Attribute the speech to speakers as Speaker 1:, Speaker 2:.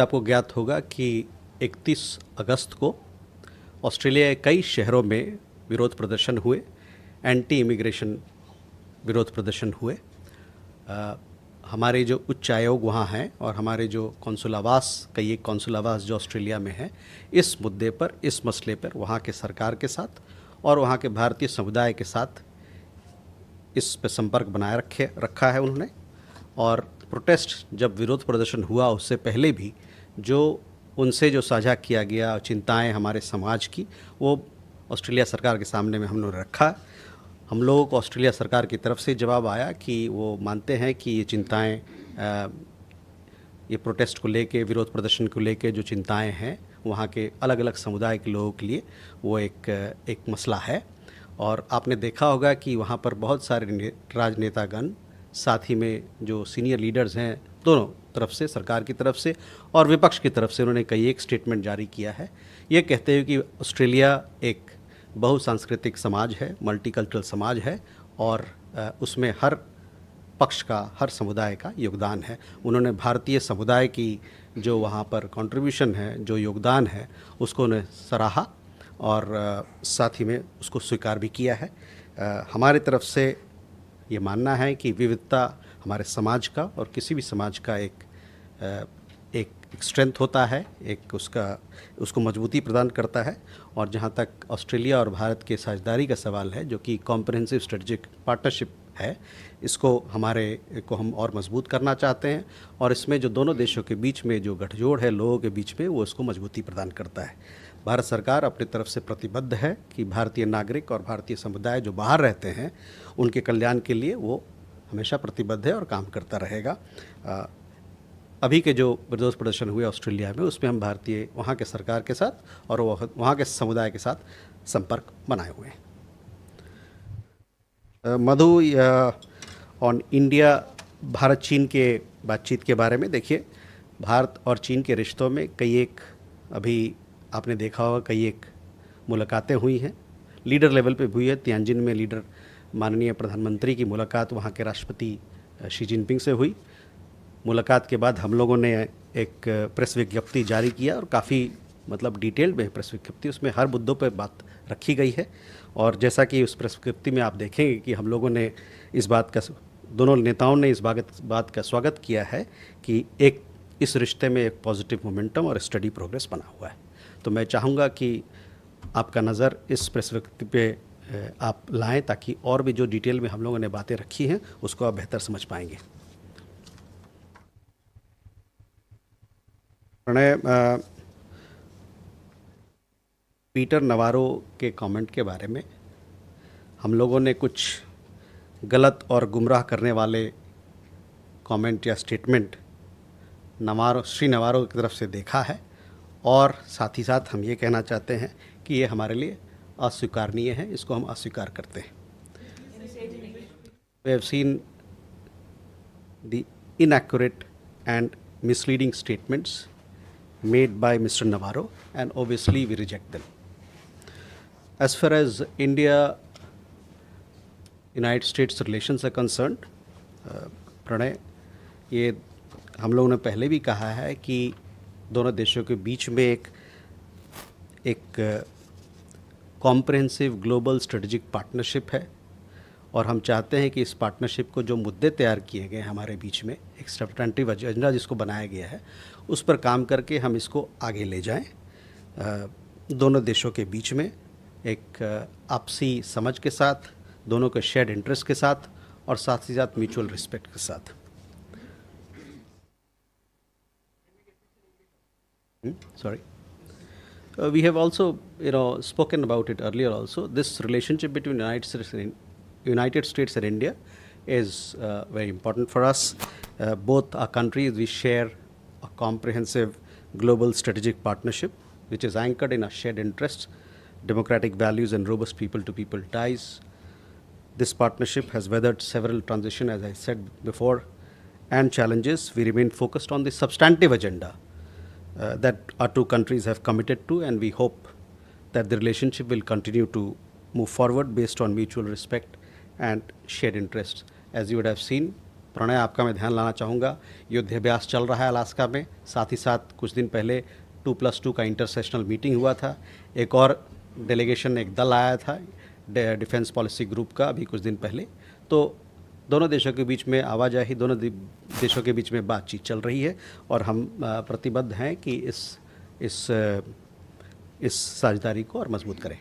Speaker 1: आपको ज्ञात होगा कि 31 अगस्त को ऑस्ट्रेलिया के कई शहरों में विरोध प्रदर्शन हुए, एंटी इमिग्रेशन विरोध प्रदर्शन हुए। हमारे जो उच्च आयोग वहाँ हैं और हमारे जो कौंसुल आवास, कई एक कौंसुल आवास जो ऑस्ट्रेलिया में है, इस मुद्दे पर, इस मसले पर वहाँ के सरकार के साथ और वहाँ के भारतीय समुदाय के साथ इस पर संपर्क बनाए रखा है उन्होंने। और प्रोटेस्ट जब विरोध प्रदर्शन हुआ उससे पहले भी जो उनसे जो साझा किया गया चिंताएं हमारे समाज की, वो ऑस्ट्रेलिया सरकार के सामने में हम लोगों ने रखा। हम लोगों को ऑस्ट्रेलिया सरकार की तरफ से जवाब आया कि वो मानते हैं कि ये चिंताएं, ये प्रोटेस्ट को लेके, विरोध प्रदर्शन को लेके जो चिंताएं हैं वहाँ के अलग अलग समुदाय के लोगों के लिए वो एक मसला है। और आपने देखा होगा कि वहाँ पर बहुत सारे राजनेतागण, साथ ही में जो सीनियर लीडर्स हैं दोनों तरफ से, सरकार की तरफ से और विपक्ष की तरफ से, उन्होंने कई एक स्टेटमेंट जारी किया है, ये कहते हुए कि ऑस्ट्रेलिया एक बहुसांस्कृतिक समाज है, मल्टीकल्चरल समाज है और उसमें हर पक्ष का, हर समुदाय का योगदान है। उन्होंने भारतीय समुदाय की जो वहाँ पर कंट्रीब्यूशन है, जो योगदान है, उसको उन्हें सराहा और साथ ही में उसको स्वीकार भी किया है। हमारे तरफ से ये मानना है कि विविधता हमारे समाज का और किसी भी समाज का एक स्ट्रेंथ होता है, एक उसको मजबूती प्रदान करता है। और जहाँ तक ऑस्ट्रेलिया और भारत के साझेदारी का सवाल है, जो कि कॉम्प्रिहेंसिव स्ट्रेटजिक पार्टनरशिप है, इसको हम और मजबूत करना चाहते हैं और इसमें जो दोनों देशों के बीच में जो गठजोड़ है लोगों के बीच में, वो इसको मजबूती प्रदान करता है। भारत सरकार अपनी तरफ से प्रतिबद्ध है कि भारतीय नागरिक और भारतीय समुदाय जो बाहर रहते हैं उनके कल्याण के लिए वो हमेशा प्रतिबद्ध है और काम करता रहेगा। अभी के जो विरोध प्रदर्शन हुए ऑस्ट्रेलिया में, उसमें हम भारतीय वहाँ के सरकार के साथ और वहाँ के समुदाय के साथ संपर्क बनाए हुए हैं। मधु, ऑन इंडिया, भारत चीन के बातचीत के बारे में देखिए, भारत और चीन के रिश्तों में कई एक, अभी आपने देखा होगा, कई एक मुलाकातें हुई हैं, लीडर लेवल पे हुई है। तियानजिन में लीडर माननीय प्रधानमंत्री की मुलाकात वहाँ के राष्ट्रपति शी जिनपिंग से हुई। मुलाकात के बाद हम लोगों ने एक प्रेस विज्ञप्ति जारी किया और काफ़ी डिटेल्ड में प्रेस विज्ञप्ति, उसमें हर मुद्दों पर बात रखी गई है। और जैसा कि उस प्रेस विज्ञप्ति में आप देखेंगे कि हम लोगों ने इस बात का, दोनों नेताओं ने इस बात का स्वागत किया है कि इस रिश्ते में एक पॉजिटिव मोमेंटम और स्टडी प्रोग्रेस बना हुआ है। तो मैं चाहूँगा कि आपका नज़र इस प्रेस विज्ञप्ति पे आप लाएं ताकि और भी जो डिटेल में हम लोगों ने बातें रखी हैं उसको आप बेहतर समझ पाएंगे। प्रणय, पीटर नवारो के कमेंट के बारे में हम लोगों ने कुछ गलत और गुमराह करने वाले कमेंट या स्टेटमेंट श्री नवारो की तरफ से देखा है और साथ ही साथ हम ये कहना चाहते हैं कि ये हमारे लिए अस्वीकारनीय है, इसको हम अस्वीकार करते हैं। We have seen the inaccurate and misleading statements made by Mr. Navarro and obviously we reject them. As far as India-United States relations are concerned, Pranay, ये हम लोगों ने पहले भी कहा है कि दोनों देशों के बीच में एक कॉम्प्रिहेंसिव ग्लोबल स्ट्रेटजिक पार्टनरशिप है और हम चाहते हैं कि इस पार्टनरशिप को जो मुद्दे तैयार किए गए हैं हमारे बीच में, एक सब्सटेंटिव एजेंडा जिसको बनाया गया है, उस पर काम करके हम इसको आगे ले जाएं, दोनों देशों के बीच में एक आपसी समझ के साथ, दोनों के शेयर्ड इंटरेस्ट के साथ और साथ ही साथ म्यूचुअल रिस्पेक्ट के साथ। Sorry. We have also, spoken about it earlier also. This relationship between United States and India is very important for us. Both our countries, we share a comprehensive global strategic partnership, which is anchored in our shared interests, democratic values, and robust people-to-people ties. This partnership has weathered several transitions, as I said before, and challenges. We remain focused on the substantive agenda that our two countries have committed to, and we hope that the relationship will continue to move forward based on mutual respect and shared interests. As you would have seen, Pranay, आपका मैं ध्यान लाना चाहूँगा, युद्धाभ्यास चल रहा है Alaska में। साथ ही साथ कुछ दिन पहले 2+2 का इंटरसेशनल मीटिंग हुआ था। एक और डेलीगेशन, एक दल आया था डिफेंस पॉलिसी ग्रुप का अभी कुछ दिन पहले। तो दोनों देशों के बीच में आवाजाही, दोनों देशों के बीच में बातचीत चल रही है और हम प्रतिबद्ध हैं कि इस साझेदारी को और मजबूत करें।